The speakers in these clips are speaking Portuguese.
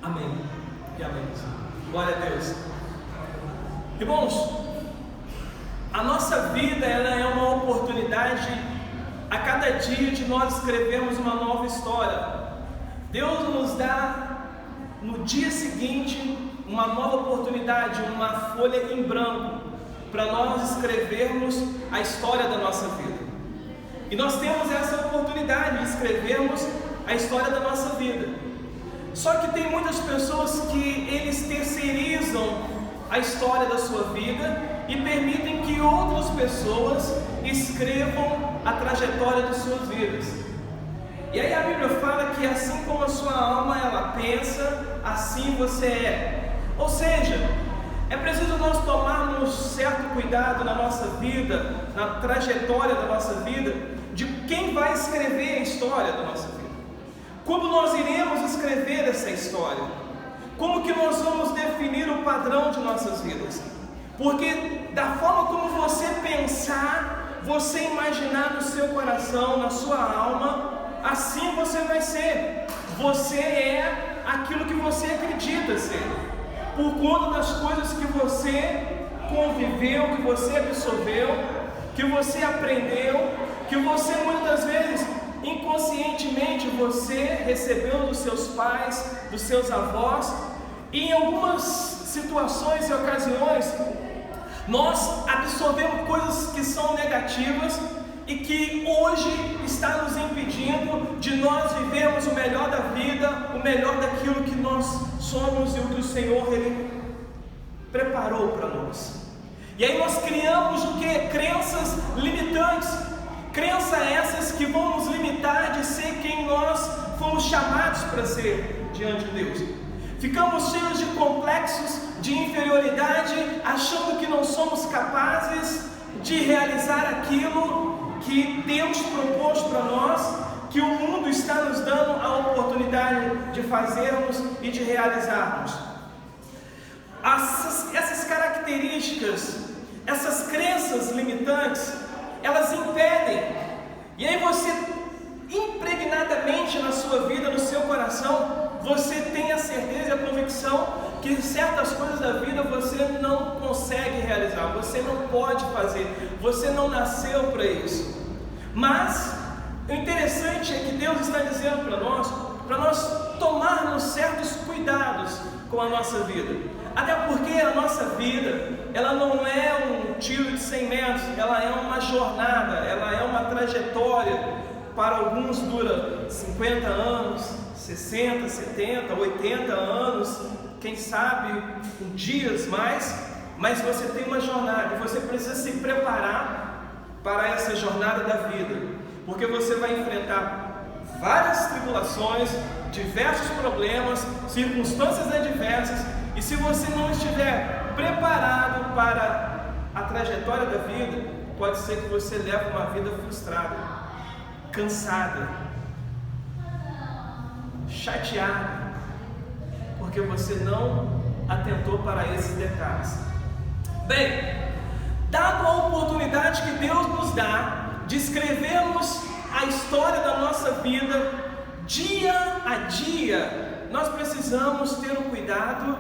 Amém e amém. Glória a Deus. Irmãos, a nossa vida ela é uma oportunidade a cada dia de nós escrevermos uma nova história. Deus nos dá no dia seguinte uma nova oportunidade, uma folha em branco para nós escrevermos a história da nossa vida. E nós temos essa oportunidade de escrevermos a história da nossa vida. Só que tem muitas pessoas que eles terceirizam a história da sua vida e permitem que outras pessoas escrevam a trajetória de suas vidas. E aí a Bíblia fala que assim como a sua alma ela pensa, assim você é. Ou seja, é preciso nós tomarmos certo cuidado na nossa vida, na trajetória da nossa vida, de quem vai escrever a história da nossa vida. Como nós iremos escrever essa história? Como que nós vamos definir o padrão de nossas vidas? Porque da forma como você pensar, você imaginar no seu coração, na sua alma, assim você vai ser. Você é aquilo que você acredita ser, por conta das coisas que você conviveu, que você absorveu, que você aprendeu, que você muitas vezes inconscientemente você recebeu dos seus pais, dos seus avós. E em algumas situações e ocasiões nós absorvemos coisas que são negativas e que hoje está nos impedindo de nós vivermos o melhor da vida, o melhor daquilo que nós somos e o que o Senhor Ele preparou para nós. E aí nós criamos o que? Crenças limitantes, crenças essas que vão nos limitar de ser quem nós fomos chamados para ser diante de Deus. Ficamos cheios de complexos de inferioridade, achando que não somos capazes de realizar aquilo que Deus propôs para nós, que o mundo está nos dando a oportunidade de fazermos e de realizarmos. Essas características, essas crenças limitantes, elas impedem. E aí você, impregnadamente na sua vida, no seu coração, você tem a certeza e a convicção que certas coisas da vida você não consegue realizar, você não pode fazer, você não nasceu para isso. Mas o interessante é que Deus está dizendo para nós tomarmos certos cuidados com a nossa vida. Até porque a nossa vida, ela não é um tiro de 100 metros, ela é uma jornada, ela é uma trajetória. Para alguns dura 50 anos, 60, 70, 80 anos, quem sabe dias mais, mas você tem uma jornada e você precisa se preparar para essa jornada da vida, porque você vai enfrentar várias tribulações, diversos problemas, circunstâncias adversas, e se você não estiver preparado para a trajetória da vida, pode ser que você leve uma vida frustrada, cansada, chateada, porque você não atentou para esses detalhes. Bem, dado a oportunidade que Deus nos dá de escrevermos a história da nossa vida dia a dia, nós precisamos ter o cuidado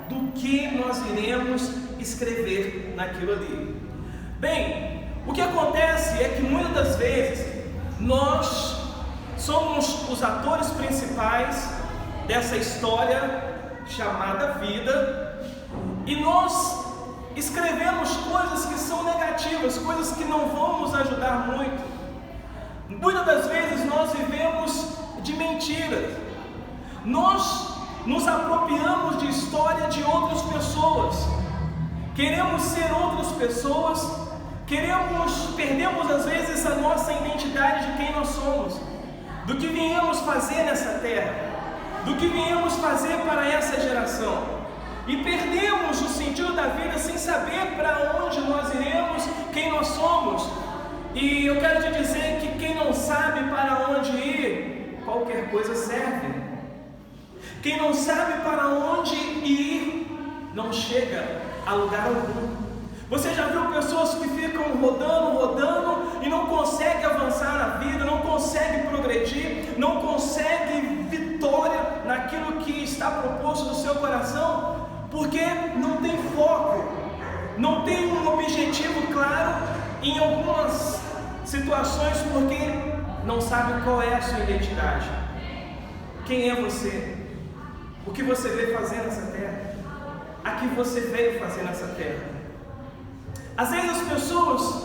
do que nós iremos escrever naquilo ali. Bem, o que acontece é que muitas das vezes nós somos os atores principais dessa história chamada vida, e nós escrevemos coisas que são negativas, coisas que não vão nos ajudar muito. Muitas das vezes nós vivemos de mentiras, nós nos apropriamos de história de outras pessoas, queremos ser outras pessoas, perdemos às vezes a nossa identidade de quem nós somos, do que viemos fazer nessa terra, do que viemos fazer para essa geração, e perdemos o sentido da vida sem saber para onde nós iremos, quem nós somos. E eu quero te dizer que quem não sabe para onde ir, qualquer coisa serve. Quem não sabe para onde ir, não chega a lugar algum. Você já viu pessoas que ficam rodando e não conseguem avançar na vida, não conseguem progredir, não conseguem vitória, naquilo que está proposto no seu coração, porque não tem foco, não tem um objetivo claro em algumas situações, porque não sabe qual é a sua identidade. Quem é você? O que você veio fazer nessa terra? A que você veio fazer nessa terra? Às vezes as pessoas,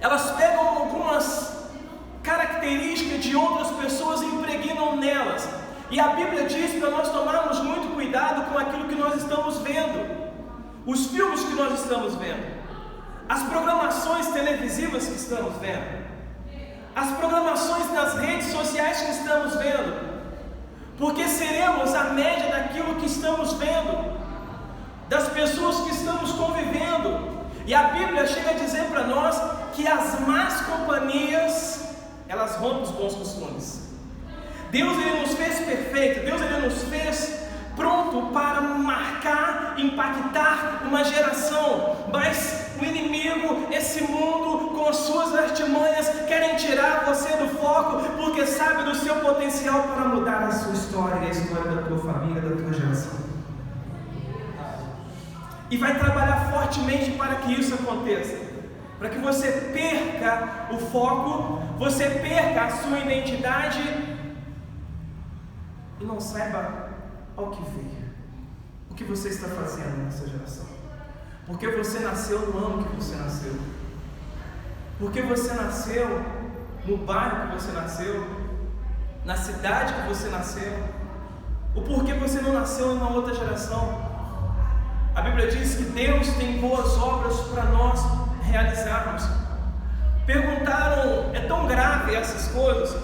elas pegam algumas características de outras pessoas e impregnam nelas. E a Bíblia diz para nós tomarmos muito cuidado com aquilo que nós estamos vendo, os filmes que nós estamos vendo, as programações televisivas que estamos vendo, as programações nas redes sociais que estamos vendo, porque seremos a média daquilo que estamos vendo, das pessoas que estamos convivendo. E a Bíblia chega a dizer para nós que as más companhias, elas rompem os bons costumes. Deus, Ele nos fez perfeito, Deus, Ele nos fez pronto para marcar, impactar uma geração, mas o inimigo, esse mundo, com as suas artimanhas, querem tirar você do foco, porque sabe do seu potencial para mudar a sua história, a história da tua família, da tua geração. E vai trabalhar fortemente para que isso aconteça, para que você perca o foco, você perca a sua identidade e não saiba ao que veio, o que você está fazendo nessa geração, porque você nasceu no ano que você nasceu, porque você nasceu no bairro que você nasceu, na cidade que você nasceu, o porquê você não nasceu em uma outra geração. A Bíblia diz que Deus tem boas obras para nós realizarmos. Perguntaram, é tão grave essas coisas,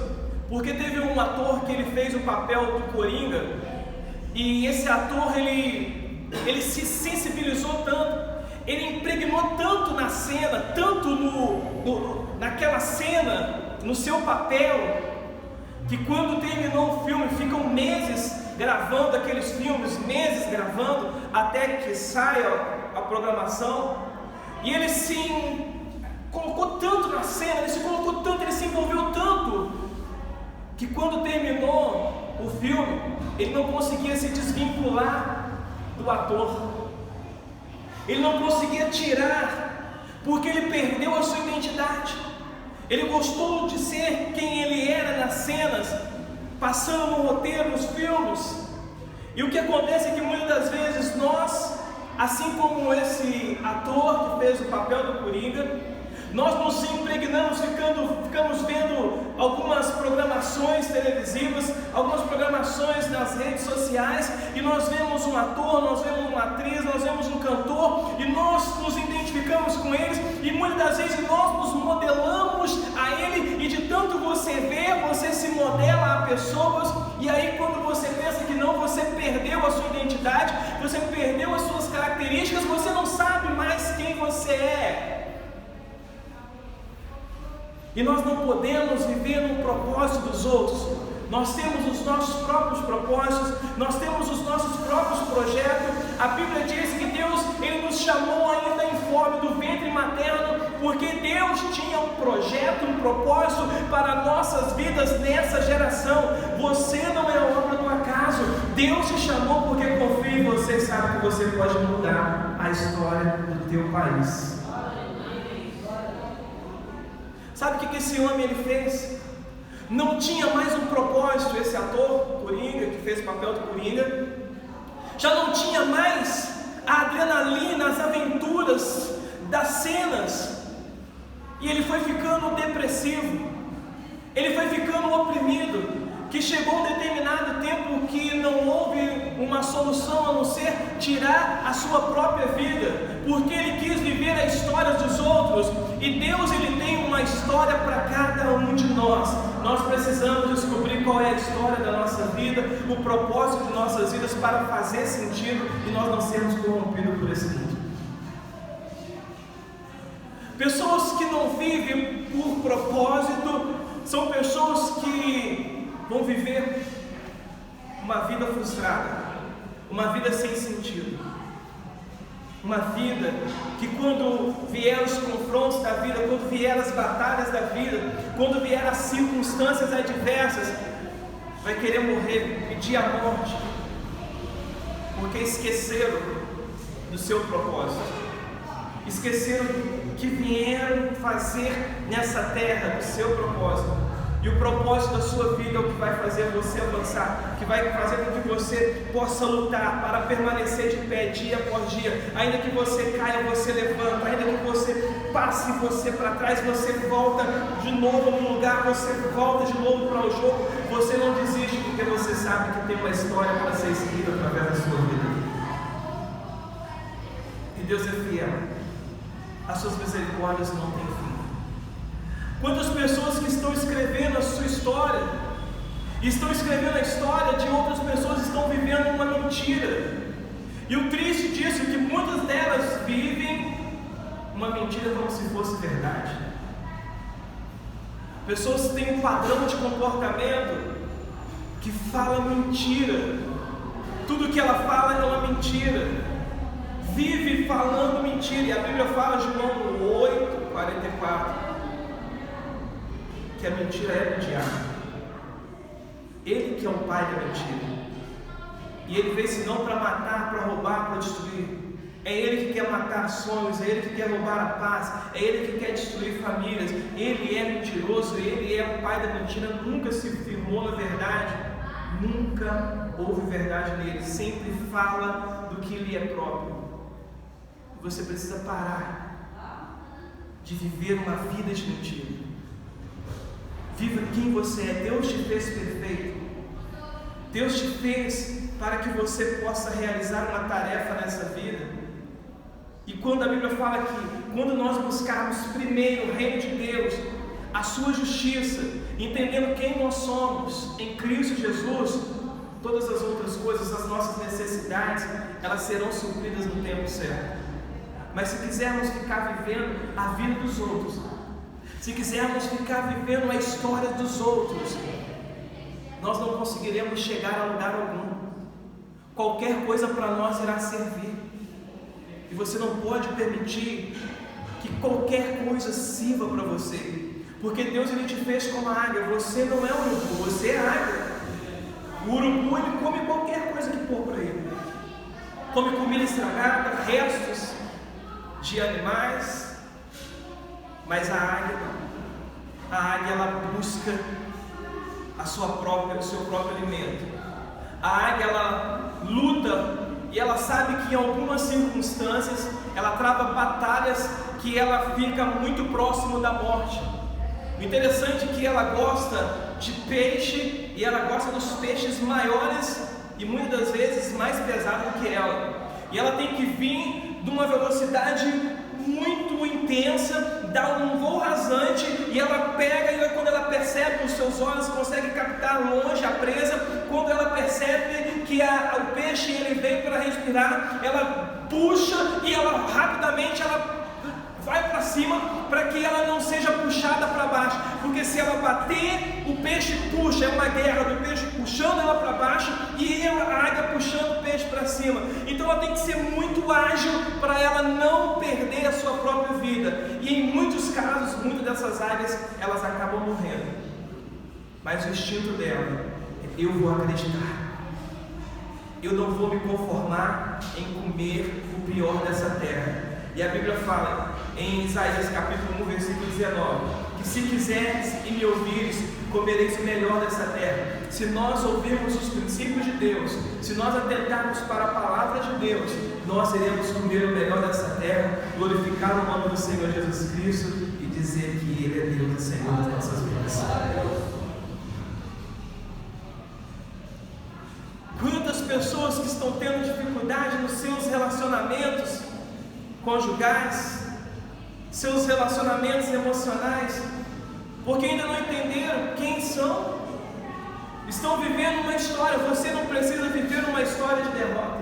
porque teve um ator que ele fez o papel do Coringa, e esse ator ele se sensibilizou tanto, ele impregnou tanto na cena, tanto naquela cena, no seu papel, que quando terminou o filme, ficam meses gravando aqueles filmes, meses gravando, até que saia a programação, e ele se colocou tanto na cena, ele se colocou tanto, ele se envolveu tanto, que quando terminou o filme, ele não conseguia se desvincular do ator, ele não conseguia tirar, porque ele perdeu a sua identidade. Ele gostou de ser quem ele era nas cenas, passando no roteiro, nos filmes. E o que acontece é que muitas das vezes nós, assim como esse ator que fez o papel do Coringa, nós nos impregnamos, ficamos vendo algumas programações televisivas, algumas programações nas redes sociais, e nós vemos um ator, nós vemos uma atriz, nós vemos um cantor, e nós nos identificamos com eles, e muitas das vezes nós nos modelamos a ele, e de tanto você vê, você se modela a pessoas, e aí quando você pensa que não, você perdeu a sua identidade, você perdeu as suas características, você não sabe mais quem você é. E nós não podemos viver no propósito dos outros. Nós temos os nossos próprios propósitos, nós temos os nossos próprios projetos. A Bíblia diz que Deus, Ele nos chamou ainda em forma do ventre materno, porque Deus tinha um projeto, um propósito para nossas vidas nessa geração. Você não é obra do acaso. Deus te chamou porque confia em você e sabe que você pode mudar a história do teu país. Sabe o que esse homem ele fez? Não tinha mais um propósito, esse ator, Coringa, que fez o papel do Coringa, já não tinha mais a adrenalina, as aventuras das cenas, e ele foi ficando depressivo, ele foi ficando oprimido, que chegou um determinado tempo que não houve uma solução a não ser tirar a sua própria vida, porque ele quis viver a história dos outros, e Deus ele tem uma história para cada um de nós. Nós precisamos descobrir qual é a história da nossa vida, o propósito de nossas vidas para fazer sentido e nós não sermos corrompidos por esse mundo. Pessoas que não vivem por propósito são pessoas que vão viver uma vida frustrada, uma vida sem sentido, uma vida que quando vier os confrontos da vida, quando vier as batalhas da vida, quando vier as circunstâncias adversas, vai querer morrer, pedir a morte, porque esqueceram do seu propósito, esqueceram que vieram fazer nessa terra, do seu propósito. E o propósito da sua vida é o que vai fazer você avançar, que vai fazer com que você possa lutar para permanecer de pé dia após dia. Ainda que você caia, você levanta. Ainda que você passe você para trás, você volta de novo no lugar, você volta de novo para o jogo. Você não desiste, porque você sabe que tem uma história para ser escrita através da sua vida. E Deus é fiel. As suas misericórdias não têm fim. Quantas pessoas que estão escrevendo a sua história, estão escrevendo a história de outras pessoas, estão vivendo uma mentira. E o triste disso é que muitas delas vivem uma mentira como se fosse verdade. Pessoas têm um padrão de comportamento que fala mentira. Tudo que ela fala é uma mentira. Vive falando mentira. E a Bíblia fala, João 8:44, que a mentira é do diabo. Ele que é o pai da mentira. E ele veio senão para matar, para roubar, para destruir. É ele que quer matar sonhos, é ele que quer roubar a paz, é ele que quer destruir famílias. Ele é mentiroso, ele é o pai da mentira. Nunca se firmou na verdade, nunca houve verdade nele. Sempre fala do que lhe é próprio. Você precisa parar de viver uma vida de mentira. Viva quem você é. Deus te fez perfeito. Deus te fez para que você possa realizar uma tarefa nessa vida. E quando a Bíblia fala que quando nós buscarmos primeiro o reino de Deus, a sua justiça, entendendo quem nós somos em Cristo Jesus, todas as outras coisas, as nossas necessidades, elas serão supridas no tempo certo. Mas se quisermos ficar vivendo a vida dos outros, se quisermos ficar vivendo a história dos outros, nós não conseguiremos chegar a lugar algum. Qualquer coisa para nós irá servir. E você não pode permitir que qualquer coisa sirva para você. Porque Deus ele te fez como a águia. Você não é um urubu, você é águia. O urubu ele come qualquer coisa que pôr para ele. Come comida estragada, restos de animais. Mas a águia não. A águia ela busca o seu próprio alimento. A águia ela luta e ela sabe que em algumas circunstâncias ela trava batalhas que ela fica muito próximo da morte. O interessante é que ela gosta de peixe e ela gosta dos peixes maiores e muitas das vezes mais pesados do que ela. E ela tem que vir de uma velocidade muito intensa, dá um voo rasante e ela pega, e quando ela percebe que os seus olhos conseguem captar longe a presa, quando ela percebe que o peixe ele vem para respirar, ela puxa e ela rapidamente vai para cima para que ela não seja puxada para baixo, porque se ela bater, o peixe puxa, é uma guerra do peixe puxando ela para baixo e a águia puxando o peixe para cima. Então ela tem que ser muito ágil para ela não perder a sua própria vida, e em muitos casos, muitas dessas águias elas acabam morrendo, mas o instinto dela é: eu vou acreditar, eu não vou me conformar em comer o pior dessa terra. E a Bíblia fala em Isaías capítulo 1, versículo 19, que se quiseres e me ouvires, comereis o melhor dessa terra. Se nós ouvirmos os princípios de Deus, se nós atentarmos para a palavra de Deus, nós iremos comer o melhor dessa terra, glorificar o nome do Senhor Jesus Cristo e dizer que Ele é Deus e Senhor das nossas vidas. Quantas pessoas que estão tendo dificuldade nos seus relacionamentos conjugais, seus relacionamentos emocionais, porque ainda não entenderam quem são, estão vivendo uma história. Você não precisa viver uma história de derrota,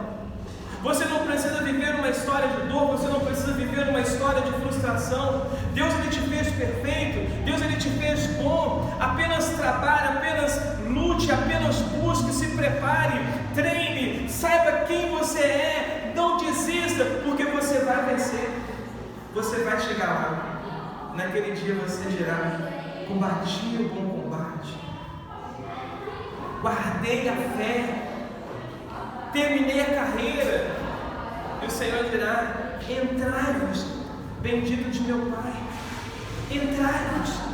você não precisa viver uma história de dor, você não precisa viver uma história de frustração. Deus ele te fez perfeito, Deus ele te fez bom. Apenas trabalhe, apenas lute, apenas busque, se prepare, treine, saiba quem você é. Não desista, porque você vai vencer, você vai chegar lá. Naquele dia você dirá: combati o bom combate, guardei a fé, terminei a carreira. E o Senhor dirá: entrai-vos, bendito de meu Pai, entrai-vos.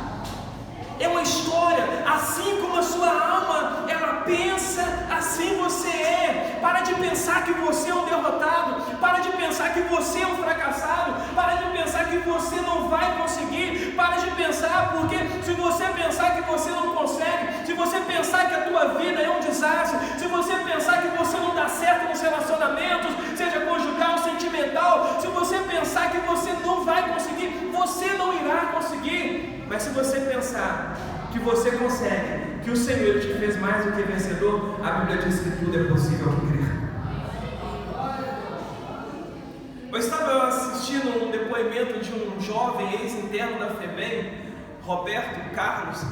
É uma história, assim como a sua alma, ela pensa, assim você é. Para de pensar que você é um derrotado, para de pensar que você é um fracassado, para de pensar que você não vai conseguir, para de pensar, porque se você pensar que você não consegue, se você pensar que a tua vida é um desastre, se você pensar que você não dá certo nos relacionamentos, seja conjugal, sentimental, se você pensar que você não vai conseguir, você não irá conseguir. Mas se você pensar que você consegue, que o Senhor te fez mais do que vencedor, a Bíblia diz que tudo é possível ao que crer. Eu estava assistindo um depoimento de um jovem ex-interno da FEBEM, Roberto Carlos,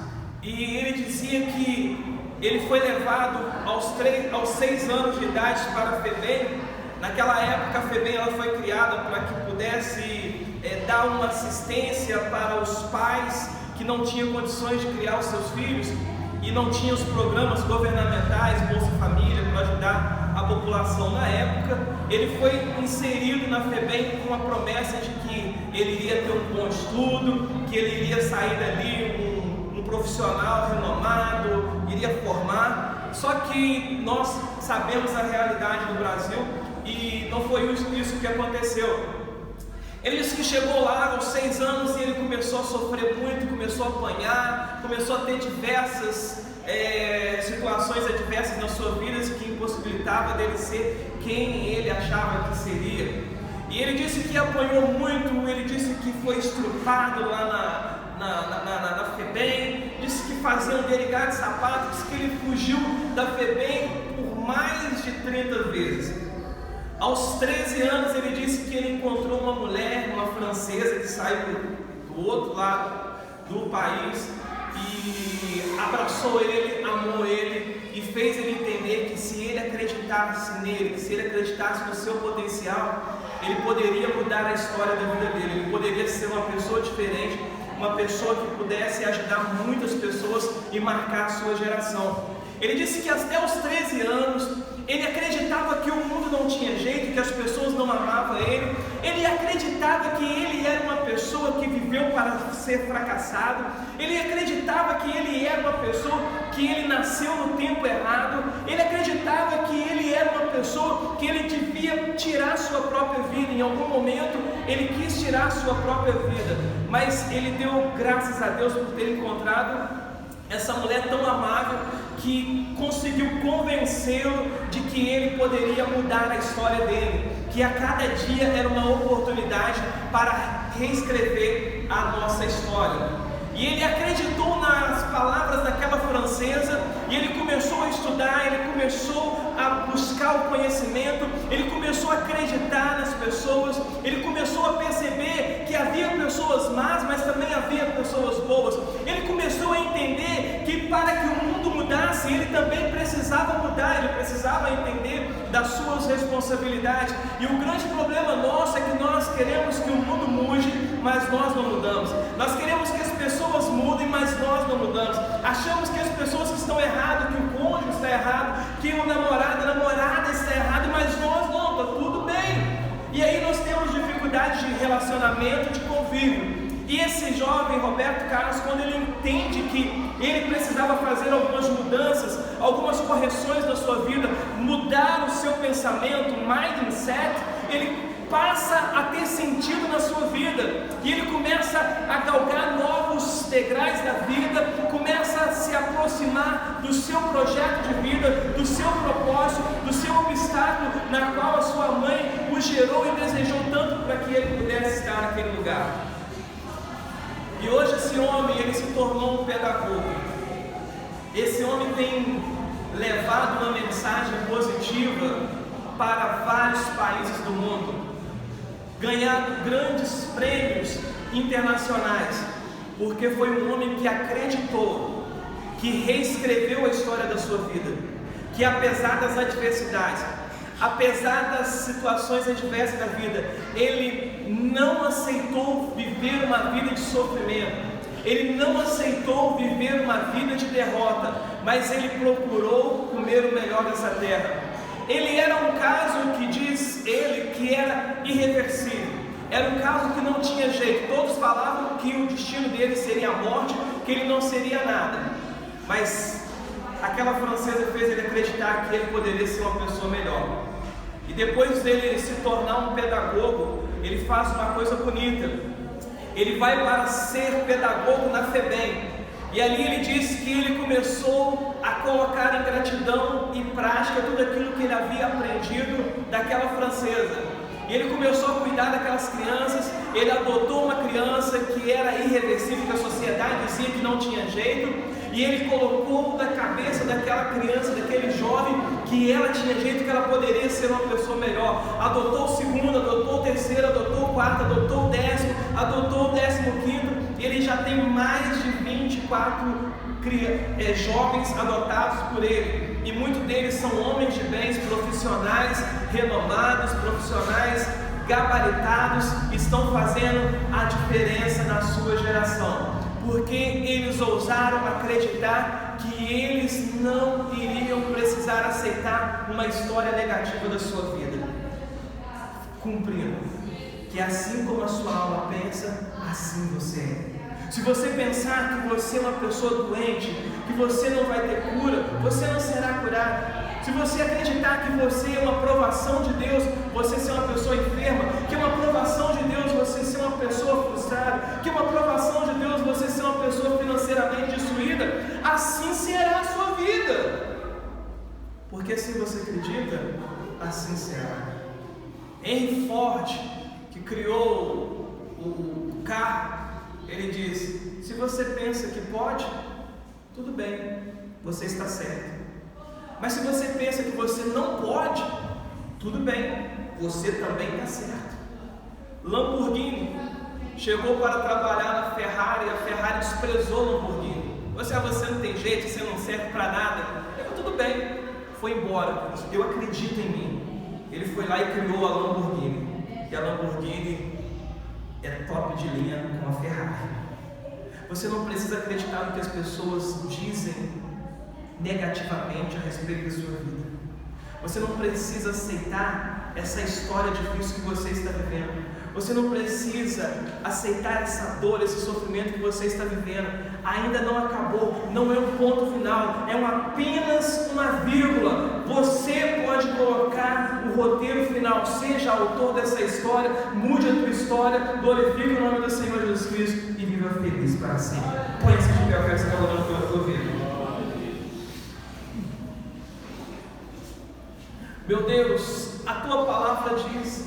e ele dizia que ele foi levado aos 6 anos de idade para a FEBEM. Naquela época a FEBEM ela foi criada para que pudesse dar uma assistência para os pais que não tinham condições de criar os seus filhos e não tinham os programas governamentais, Bolsa Família, para ajudar a população. Na época, ele foi inserido na FEBEM com a promessa de que ele iria ter um bom estudo, que ele iria sair dali um profissional renomado, iria formar. Só que nós sabemos a realidade do Brasil e não foi isso que aconteceu. Ele disse que chegou lá aos 6 anos e ele começou a sofrer muito, começou a apanhar, começou a ter diversas situações adversas na sua vida que impossibilitava dele ser quem ele achava que seria. E ele disse que apanhou muito, ele disse que foi estrupado lá na FEBEM, disse que faziam dele gato de sapato, disse que ele fugiu da FEBEM por mais de 30 vezes. Aos 13 anos ele disse que ele encontrou uma mulher, uma francesa que saiu do outro lado do país e abraçou ele, amou ele e fez ele entender que se ele acreditasse nele, que se ele acreditasse no seu potencial, ele poderia mudar a história da vida dele, ele poderia ser uma pessoa diferente, uma pessoa que pudesse ajudar muitas pessoas e marcar a sua geração. Ele disse que até os 13 anos ele acreditava que o mundo não tinha jeito, que as pessoas não amavam ele. Ele acreditava que ele era uma pessoa que viveu para ser fracassado. Ele acreditava que ele era uma pessoa que ele nasceu no tempo errado. Ele acreditava que ele era uma pessoa que ele devia tirar sua própria vida. Em algum momento ele quis tirar sua própria vida, mas ele deu graças a Deus por ter encontrado essa mulher tão amável que conseguiu convencê-lo de que ele poderia mudar a história dele, que a cada dia era uma oportunidade para reescrever a nossa história. E ele acreditou nas palavras daquela francesa e ele começou a estudar, ele começou a buscar o conhecimento, ele começou a acreditar nas pessoas, ele começou a perceber que havia pessoas más, mas também havia pessoas boas. Ele começou a entender que para que o mundo mudasse, ele também precisava mudar, ele precisava entender das suas responsabilidades. E o grande problema nosso é que nós queremos que o mundo mude, mas nós não mudamos. Nós queremos que as pessoas mudem, mas nós não mudamos. Achamos que as pessoas que estão erradas, que o cônjuge está errado, que o namorado, a namorada está errado, mas nós não, está tudo bem. E aí nós temos dificuldade de relacionamento, de convívio. E esse jovem Roberto Carlos, quando ele entende que ele precisava fazer algumas mudanças, algumas correções na sua vida, mudar o seu pensamento, mindset, ele passa a ter sentido na sua vida, e ele começa a galgar novos degraus da vida, começa a se aproximar do seu projeto de vida, do seu propósito, do seu obstáculo, na qual a sua mãe o gerou e desejou tanto para que ele pudesse estar naquele lugar. E hoje esse homem, ele se tornou um pedagogo. Esse homem tem levado uma mensagem positiva para vários países do mundo, ganhado grandes prêmios internacionais, porque foi um homem que acreditou, que reescreveu a história da sua vida, que apesar das adversidades, apesar das situações adversas da vida, ele não aceitou viver uma vida de sofrimento, Ele não aceitou viver uma vida de derrota, mas ele procurou comer o melhor dessa terra. Ele era um caso que diz ele que era irreversível. Era um caso que não tinha jeito. Todos falavam que o destino dele seria a morte, que ele não seria nada. Mas aquela francesa fez ele acreditar que ele poderia ser uma pessoa melhor. E depois dele se tornar um pedagogo, ele faz uma coisa bonita. Ele vai para ser pedagogo na FEBEM. E ali ele diz que ele começou a colocar em gratidão em prática tudo aquilo que ele havia aprendido daquela francesa. E ele começou a cuidar daquelas crianças. Ele adotou uma criança que era irreversível, que a sociedade dizia que não tinha jeito. E ele colocou na cabeça daquela criança, daquele jovem, que ela tinha jeito, que ela poderia ser uma pessoa melhor. Adotou o segundo, adotou o terceiro, adotou o quarto, adotou o 10º, adotou o 15º. Ele já tem mais de 24 jovens adotados por ele. E muitos deles são homens de bens, profissionais renomados, profissionais gabaritados, estão fazendo a diferença na sua geração. Porque eles ousaram acreditar que eles não iriam precisar aceitar uma história negativa da sua vida. Cumprindo que assim como a sua alma pensa, assim você é. Se você pensar que você é uma pessoa doente, que você não vai ter cura, você não será curado. Se você acreditar que você é uma aprovação de Deus, você ser uma pessoa enferma, que é uma aprovação de Deus você ser uma pessoa frustrada, que é uma aprovação de Deus você ser uma pessoa financeiramente destruída, assim será a sua vida. Porque se você acredita, assim será. Henry Ford, que criou o carro, ele diz: se você pensa que pode, tudo bem, você está certo. Mas se você pensa que você não pode, tudo bem, você também está certo. Lamborghini chegou para trabalhar na Ferrari, a Ferrari desprezou Lamborghini. Você não tem jeito, você não serve para nada. Tudo bem, foi embora. Eu acredito em mim. Ele foi lá e criou a Lamborghini. E a Lamborghini é top de linha com a Ferrari. Você não precisa acreditar no que as pessoas dizem negativamente a respeito da sua vida. Você não precisa aceitar essa história difícil que você está vivendo. Você não precisa aceitar essa dor, esse sofrimento que você está vivendo. Ainda não acabou, não é um ponto final, é apenas uma vírgula. Você pode colocar o roteiro final, seja autor dessa história, mude a tua história, glorifique o nome do Senhor Jesus Cristo e viva feliz para sempre. Põe-se de pé, eu quero que você está falando pela tua vida. Meu Deus, a tua palavra diz